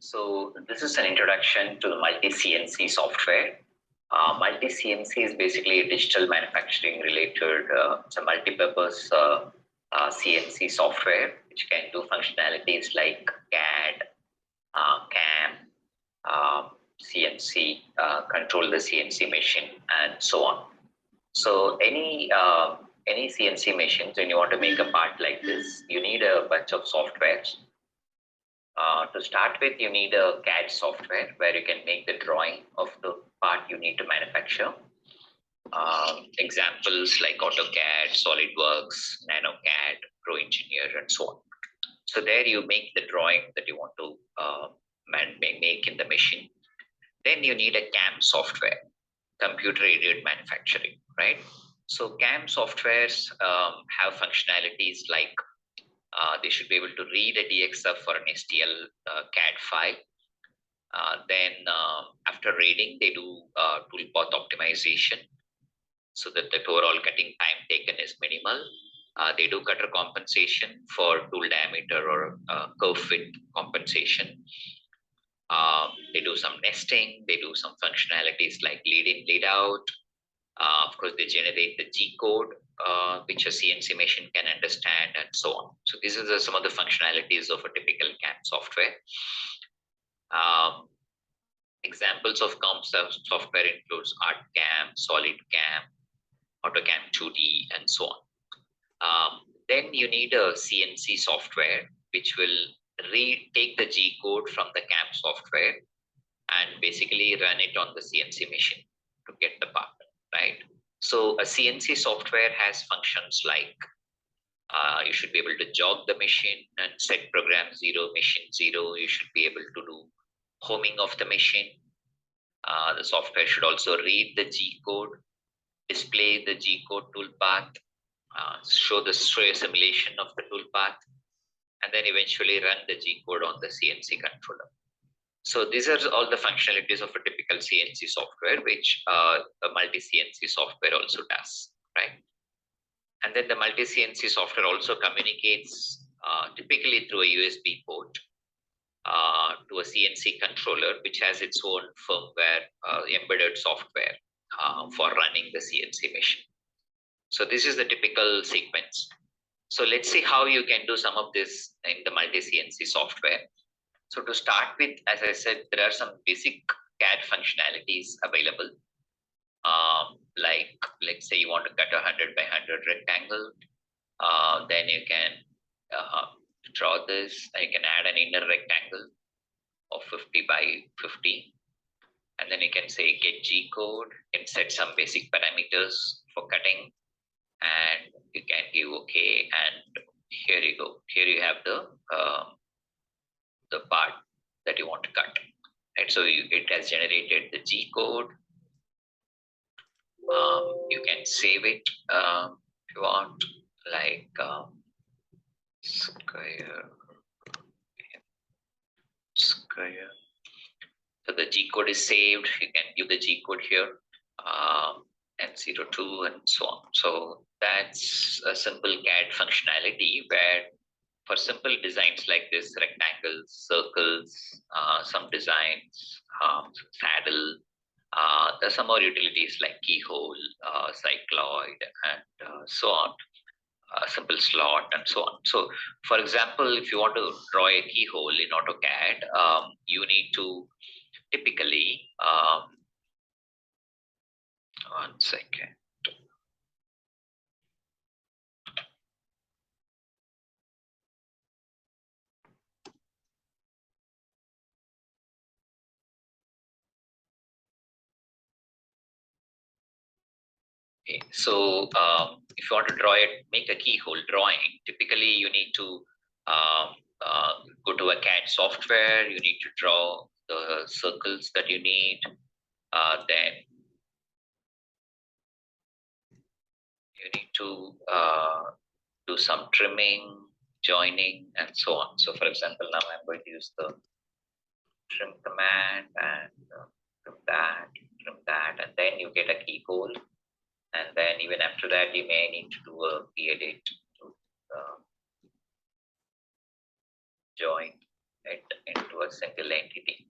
So this is an introduction to the MultiCNC software. MultiCNC is basically a digital manufacturing related, it's a multi-purpose CNC software which can do functionalities like CAD, CAM, CNC, control the CNC machine, and so on. So any CNC machines, when you want to make a part like this, you need a bunch of softwares. To start with, you need a CAD software where you can make the drawing of the part you need to manufacture. Examples like AutoCAD, SolidWorks, NanoCAD, ProEngineer, and so on. So there you make the drawing that you want to make in the machine. Then you need a CAM software, computer-aided manufacturing, right? So CAM softwares have functionalities like they should be able to read a DXF for an STL CAD file. Then after reading, they do tool path optimization so that the overall cutting time taken is minimal. They do cutter compensation for tool diameter or curve width compensation. They do some nesting. They do some functionalities like lead in, lead out. Of course, they generate the G code, which a CNC machine can understand, and so on. So these are some of the functionalities of a typical CAM software. Examples of CAM software includes ArtCam, SolidCam, AutoCAM 2D, and so on. Then you need a CNC software which will take the G code from the CAM software and basically run it on the CNC machine to get the part, right? So a CNC software has functions like you should be able to jog the machine and set program 0, machine 0. You should be able to do homing of the machine. The software should also read the G code, display the G code toolpath, show a simulation of the toolpath, and then eventually run the G code on the CNC controller. So these are all the functionalities of a typical CNC software, which a MultiCNC software also does, right? And then the MultiCNC software also communicates typically through a USB port to a CNC controller, which has its own firmware, embedded software for running the CNC machine. So this is the typical sequence. So let's see how you can do some of this in the MultiCNC software. So to start with, as I said, there are some basic CAD functionalities available. Like, let's say you want to cut a 100 by 100 rectangle. Then you can draw this, and you can add an inner rectangle of 50 by 50. And then you can say get G code and set some basic parameters for cutting. And you can give OK. And here you go. Here you have the part that you want to cut. Right? So it has generated the G code. You can save it if you want, like square. So the G code is saved. You can give the G code here, N02 and so on. So that's a simple CAD functionality where for simple designs like this, rectangles, circles, some designs, saddle, there's some more utilities like keyhole, cycloid, and so on, simple slot, and so on. So, for example, if you want to draw a keyhole in AutoCAD, you need to typically, one second. Okay. So if you want to draw it, make a keyhole drawing, typically you need to go to a CAD software, you need to draw the circles that you need, then you need to do some trimming, joining, and so on. So for example, now I'm going to use the trim command and trim that, and then you get a keyhole. And then even after that, you may need to do a edit to join it into a single entity,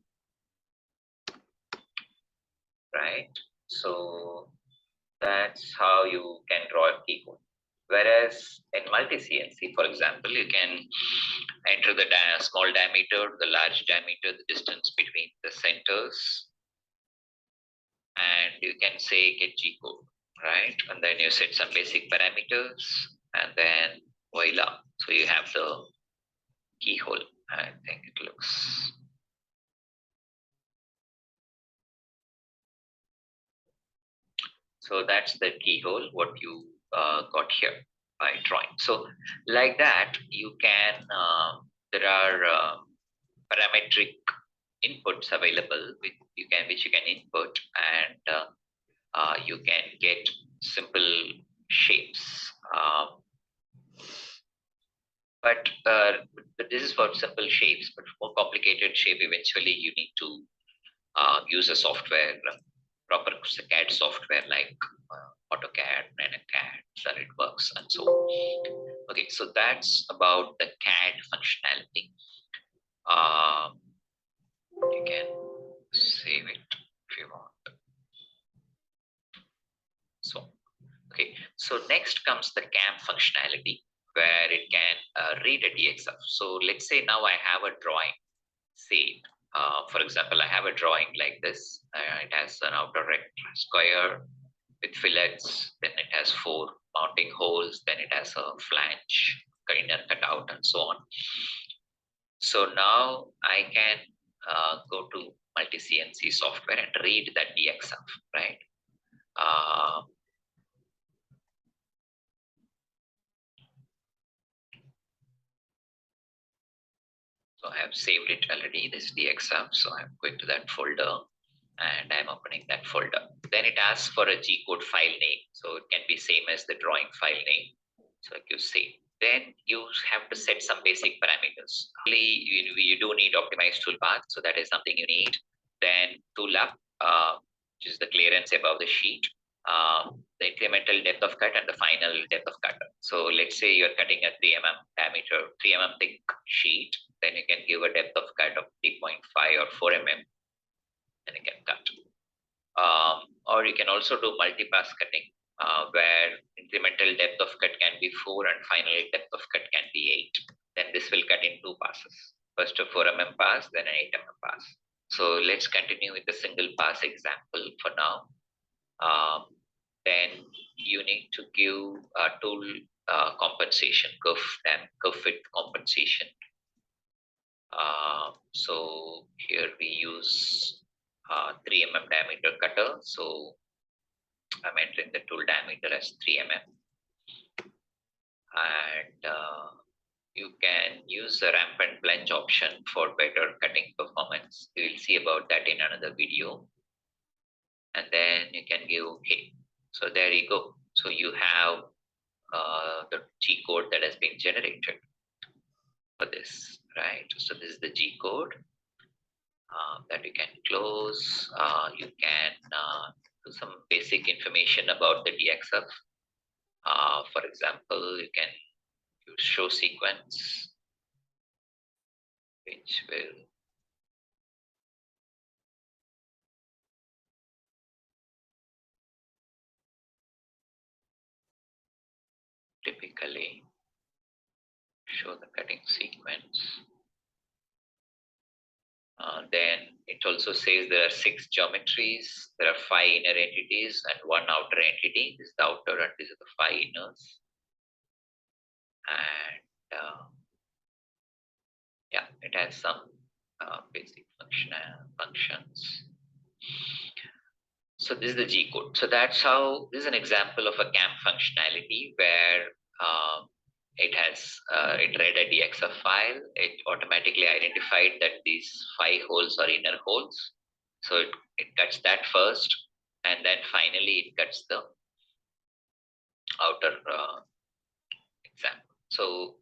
right? So that's how you can draw a key code. Whereas in multi-CNC, for example, you can enter the small diameter, the large diameter, the distance between the centers, and you can say get G code, right? And then you set some basic parameters, and then voila. So you have the keyhole. I think it looks. So that's the keyhole, what you got here by drawing. So like that, you can, there are parametric inputs available which you can input, and you can get simple shapes. But this is for simple shapes, but for complicated shape, eventually you need to use a software, proper CAD software like AutoCAD, RenderCAD, SolidWorks, and so on. Okay, so that's about the CAD functionality. You can save it if you want. So, okay, so next comes the CAM functionality, where it can read a DXF. So let's say now I have a drawing saved. For example, I have a drawing like this. It has an outer rectangle square with fillets, then it has 4 mounting holes, then it has a flange, inner cutout, and so on. So now I can go to MultiCNC software and read that DXF, right? So I have saved it already, this DXF. So I'm going to that folder and I'm opening that folder. Then it asks for a G code file name. So it can be same as the drawing file name. So like you save. Then you have to set some basic parameters. You do need optimized toolpath. So that is something you need. Then tool up, which is the clearance above the sheet. The incremental depth of cut and the final depth of cut. So let's say you're cutting a 3 mm diameter, 3 mm thick sheet, then you can give a depth of cut of 3.5 or 4 mm, and you can cut. Or you can also do multi-pass cutting, where incremental depth of cut can be 4 and final depth of cut can be 8. Then this will cut in 2 passes. First a 4 mm pass, then an 8 mm pass. So let's continue with the single pass example for now. Then you need to give a tool compensation, curve fit compensation. So here we use 3 mm diameter cutter. So I'm entering the tool diameter as 3 mm. And you can use the ramp and plunge option for better cutting performance. We will see about that in another video. And then you can give OK. So there you go. So you have the G code that has been generated for this, right? So this is the G code that you can close. You can do some basic information about the DXF. For example, you can use show sequence, which will typically show the cutting sequence. Then it also says there are 6 geometries, there are 5 inner entities and 1 outer entity. This is the outer and this is the 5 inners. And yeah, it has some basic functions. So this is the G code. So that's how, this is an example of a CAM functionality where it read a DXF file. It automatically identified that these 5 holes are inner holes. So it cuts that first, and then finally it cuts the outer example. So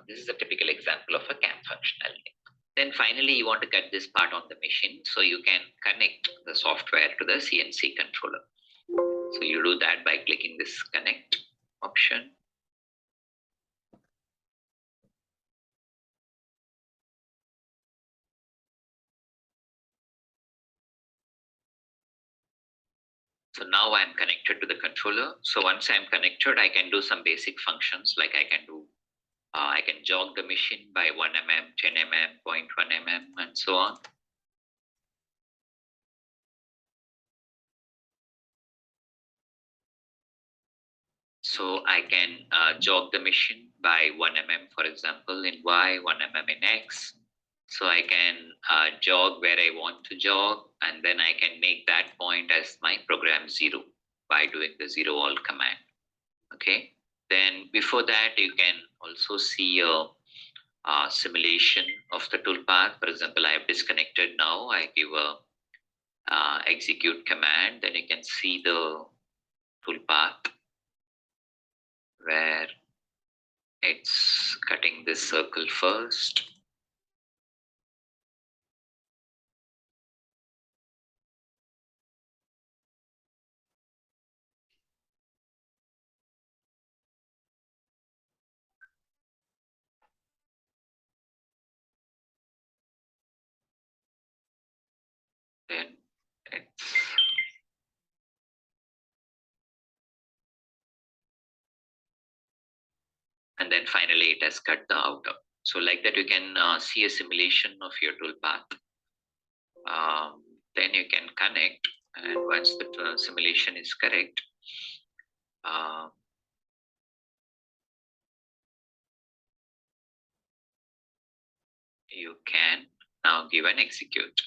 this is a typical example of a CAM functionality. Then finally, you want to cut this part on the machine, so you can connect the software to the CNC controller. So you do that by clicking this connect option. So now I'm connected to the controller. So once I'm connected, I can do some basic functions like I can jog the machine by 1 mm, 10 mm, 0.1 mm, and so on. So I can jog the machine by 1 mm, for example, in Y, 1 mm in X. So I can jog where I want to jog, and then I can make that point as my program 0 by doing the 0 all command. Okay. Then before that, you can also see a simulation of the toolpath. For example, I have disconnected now. I give a execute command. Then you can see the toolpath where it's cutting this circle first. Then it's and then finally it has cut the outer. So like that, you can see a simulation of your toolpath. Then you can connect, and once the simulation is correct, you can now give an execute.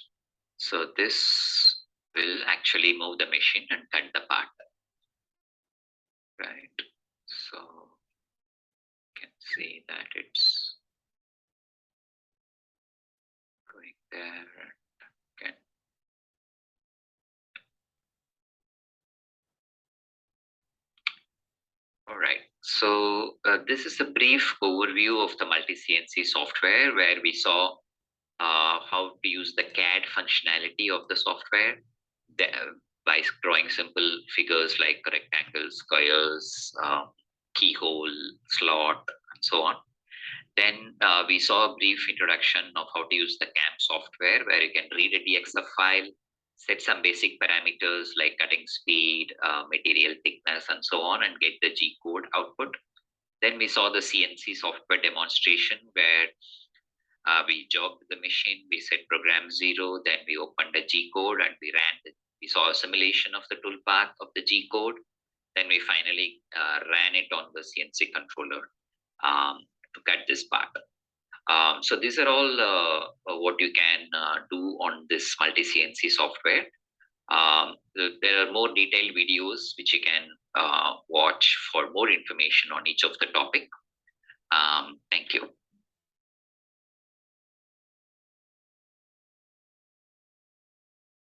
So this will actually move the machine and cut the part. Right. So you can see that it's going there. Okay. All right. So this is a brief overview of the MultiCNC software where we saw how to use the CAD functionality of the software by drawing simple figures like rectangles, squares, keyhole, slot, and so on. Then we saw a brief introduction of how to use the CAM software where you can read a DXF file, set some basic parameters like cutting speed, material thickness, and so on, and get the G code output. Then we saw the CNC software demonstration where we jogged the machine, we set program 0, then we opened the G code and we saw a simulation of the toolpath of the G code. Then we finally ran it on the CNC controller to cut this part. So these are all what you can do on this MultiCNC software. There are more detailed videos which you can watch for more information on each of the topic. Thank you.